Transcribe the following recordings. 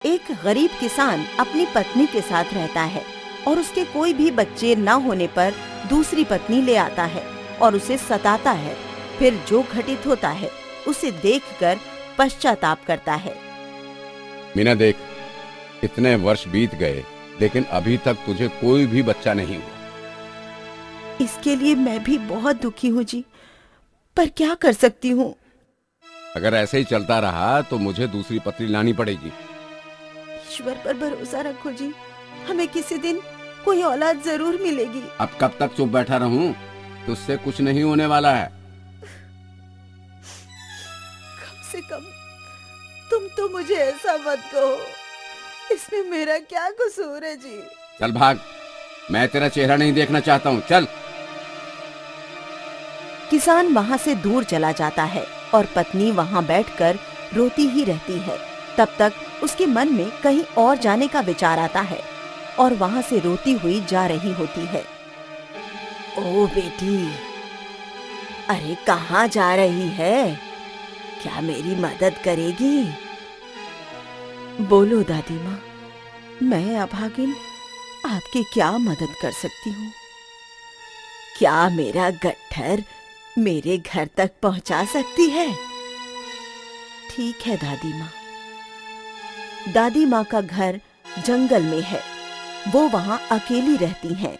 एक गरीब किसान अपनी पत्नी के साथ रहता है और उसके कोई भी बच्चे न होने पर दूसरी पत्नी ले आता है और उसे सताता है। फिर जो घटित होता है उसे देखकर पश्चाताप करता है। मीना देख, इतने वर्ष बीत गए लेकिन अभी तक तुझे कोई भी बच्चा नहीं हुआ। इसके लिए मैं भी बहुत दुखी हूँ जी, पर क्या कर सकती हूँ। अगर ऐसे ही चलता रहा तो मुझे दूसरी पत्नी लानी पड़ेगी। ईश्वर पर भरोसा रखो जी, हमें किसी दिन कोई औलाद जरूर मिलेगी। अब कब तक चुप बैठा रहूं? तुझसे कुछ नहीं होने वाला है। कम से कम तुम तो मुझे ऐसा मत कहो, इसमें मेरा क्या कसूर है जी। चल भाग, मैं तेरा चेहरा नहीं देखना चाहता हूँ। चल। किसान वहाँ से दूर चला जाता है और पत्नी वहाँ बैठकर रोती ही रहती है। तब तक उसके मन में कहीं और जाने का विचार आता है और वहाँ से रोती हुई जा रही होती है। ओ बेटी, अरे कहाँ जा रही है? क्या मेरी मदद करेगी? बोलो दादी माँ, मैं अभागिन आपकी क्या मदद कर सकती हूँ? क्या मेरा गट्ठर मेरे घर तक पहुंचा सकती है? ठीक है दादी माँ। दादी माँ का घर जंगल में है। वो वहां अकेली रहती हैं।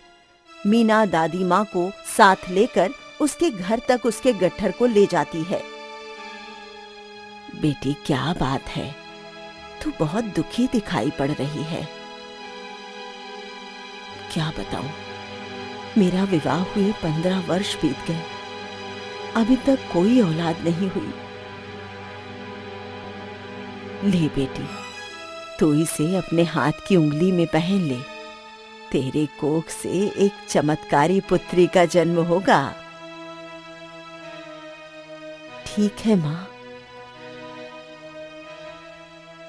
मीना दादी माँ को साथ लेकर उसके घर तक उसके गट्ठर को ले जाती है। बेटी, क्या बात है? तू बहुत दुखी दिखाई पड़ रही है। क्या बताऊं, मेरा विवाह हुए 15 वर्ष बीत गए, अभी तक कोई औलाद नहीं हुई। ले बेटी, तू इसे अपने हाथ की उंगली में पहन ले। तेरे कोख से एक चमत्कारी पुत्री का जन्म होगा। ठीक है माँ।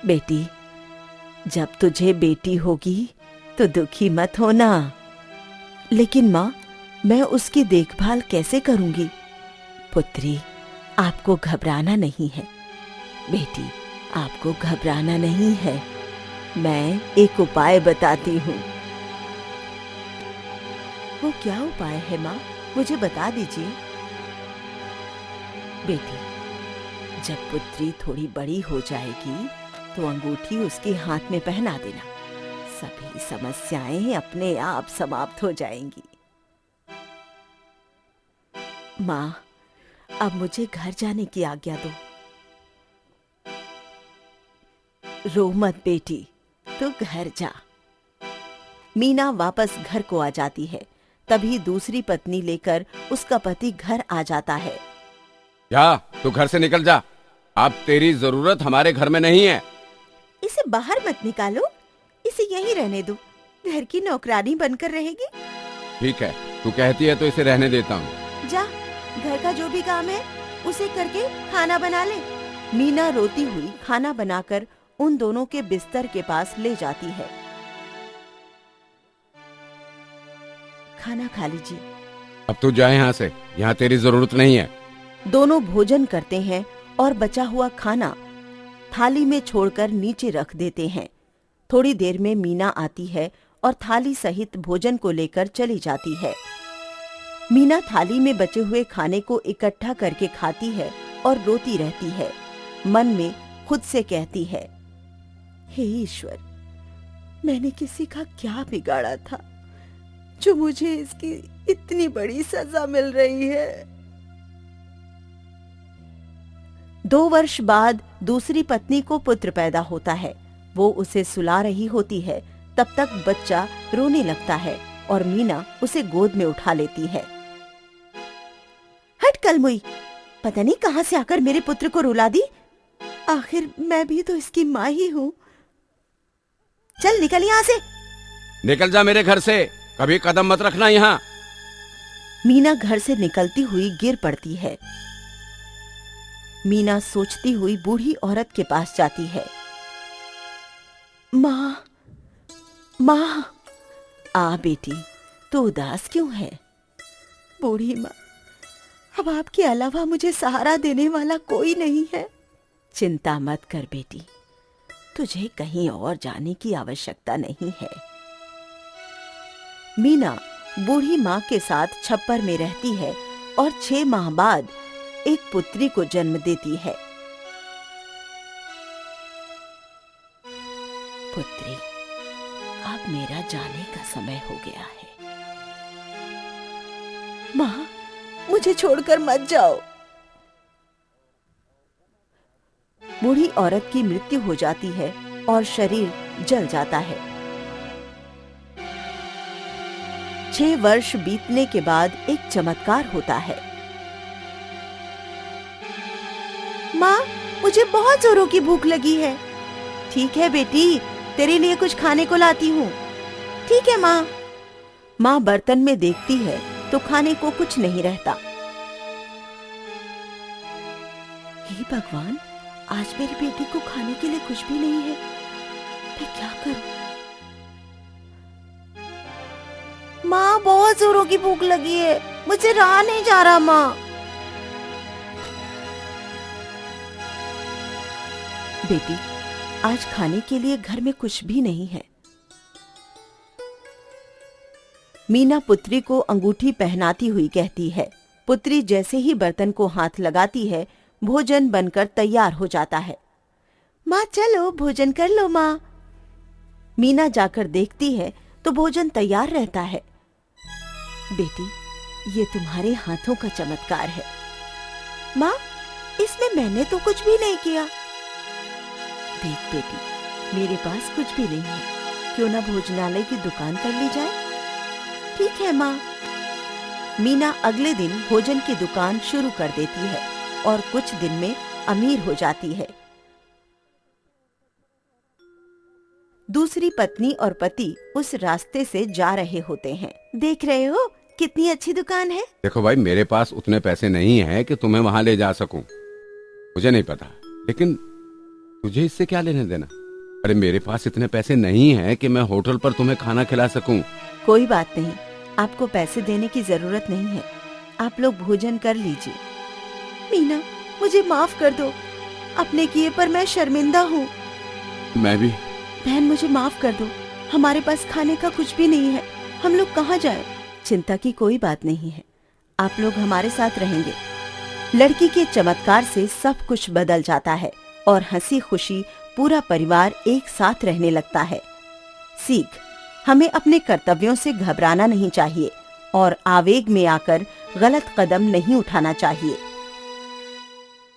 बेटी, जब तुझे बेटी होगी तो दुखी मत होना। लेकिन माँ, मैं उसकी देखभाल कैसे करूंगी? पुत्री, आपको घबराना नहीं है। बेटी, आपको घबराना नहीं है। मैं एक उपाय बताती हूँ। वो क्या उपाय है माँ? मुझे बता दीजिए। बेटी, जब पुत्री थोड़ी बड़ी हो जाएगी तो अंगूठी उसके हाथ में पहना देना। सभी समस्याएं अपने आप समाप्त हो जाएंगी। माँ, अब मुझे घर जाने की आज्ञा दो। रो मत बेटी, तू घर जा। मीना वापस घर को आ जाती है। तभी दूसरी पत्नी लेकर उसका पति घर आ जाता है। जा, तू घर से निकल जा। अब तेरी जरूरत हमारे घर में नहीं है। इसे बाहर मत निकालो, इसे यहीं रहने दो। घर की नौकरानी बनकर रहेगी। ठीक है, तू कहती है तो इसे रहने देता हूँ। जा, घर का जो भी काम है उसे करके खाना बना ले। मीना रोती हुई खाना बनाकर उन दोनों के बिस्तर के पास ले जाती है। खाना खा लीजिए। अब तू जा यहाँ से, यहाँ तेरी जरूरत नहीं है। दोनों भोजन करते हैं और बचा हुआ खाना थाली में छोड़कर नीचे रख देते हैं। थोड़ी देर में मीना आती है और थाली सहित भोजन को लेकर चली जाती है। मीना थाली में बचे हुए खाने को इकट्ठा करके खाती है और रोती रहती है। मन में खुद से कहती है, हे ईश्वर, मैंने किसी का क्या बिगाड़ा था जो मुझे इसकी इतनी बड़ी सजा मिल रही है। 2 वर्ष बाद दूसरी पत्नी को पुत्र पैदा होता है। वो उसे सुला रही होती है। तब तक बच्चा रोने लगता है और मीना उसे गोद में उठा लेती है। हट कलमुई, पता नहीं कहां से आकर मेरे पुत्र को रुला दी। आखिर मैं भी तो इसकी माँ ही हूँ। चल निकल यहाँ से। निकल जा मेरे घर से, कभी कदम मत रखना यहाँ। मीना घर से निकलती हुई गिर पड़ती है। मीना सोचती हुई बूढ़ी औरत के पास जाती है। माँ, माँ। आ बेटी, तू उदास क्यों है? बूढ़ी माँ, अब आपके अलावा मुझे सहारा देने वाला कोई नहीं है। चिंता मत कर बेटी, तुझे कहीं और जाने की आवश्यकता नहीं है। मीना बूढ़ी माँ के साथ छप्पर में रहती है और 6 माह बाद एक पुत्री को जन्म देती है। पुत्री, अब मेरा जाने का समय हो गया है। माँ, मुझे छोड़कर मत जाओ। बूढ़ी औरत की मृत्यु हो जाती है और शरीर जल जाता है। 6 वर्ष बीतने के बाद एक चमत्कार होता है। माँ, मुझे बहुत जोरों की भूख लगी है। ठीक है बेटी, तेरे लिए कुछ खाने को लाती हूँ। ठीक है माँ। माँ बर्तन में देखती है तो खाने को कुछ नहीं रहता। हे भगवान, आज मेरी बेटी को खाने के लिए कुछ भी नहीं है। मैं क्या करूं? माँ, बहुत जोरों की भूख लगी है, मुझे रहा नहीं जा रहा। माँ, बेटी, आज खाने के लिए घर में कुछ भी नहीं है। मीना पुत्री को अंगूठी पहनाती हुई कहती है। पुत्री जैसे ही बर्तन को हाथ लगाती है, भोजन बनकर तैयार हो जाता है। माँ, चलो भोजन कर लो। माँ। मीना जाकर देखती है तो भोजन तैयार रहता है। बेटी, ये तुम्हारे हाथों का चमत्कार है। माँ, इसमें मैंने तो कुछ भी नहीं किया। देख बेटी, मेरे पास कुछ भी नहीं है, क्यों ना भोजनालय की दुकान कर ली जाए? ठीक है माँ। मीना अगले दिन भोजन की दुकान शुरू कर देती है और कुछ दिन में अमीर हो जाती है। दूसरी पत्नी और पति उस रास्ते से जा रहे होते हैं। देख रहे हो कितनी अच्छी दुकान है? देखो भाई, मेरे पास उतने पैसे नहीं हैं कि तुम्हें वहां ले जा सकूं। मुझे नहीं पता, लेकिन तुझे इससे क्या लेने देना? अरे मेरे पास इतने पैसे नहीं हैं कि मैं होटल पर तुम्हें खाना खिला सकूं। कोई बात नहीं, आपको पैसे देने की जरूरत नहीं है। आप लोग भोजन कर लीजिए। मीना, मुझे माफ कर दो। अपने किए पर मैं शर्मिंदा हूँ। मैं भी। बहन, मुझे माफ कर दो। हमारे पास खाने का कुछ भी नहीं है। हम लोग कहाँ जाएं? चिंता की कोई बात नहीं है, आप लोग हमारे साथ रहेंगे। लड़की के चमत्कार से सब कुछ बदल जाता है और हंसी खुशी पूरा परिवार एक साथ रहने लगता है। सीख, हमें अपने कर्तव्यों से घबराना नहीं चाहिए और आवेग में आकर गलत कदम नहीं उठाना चाहिए।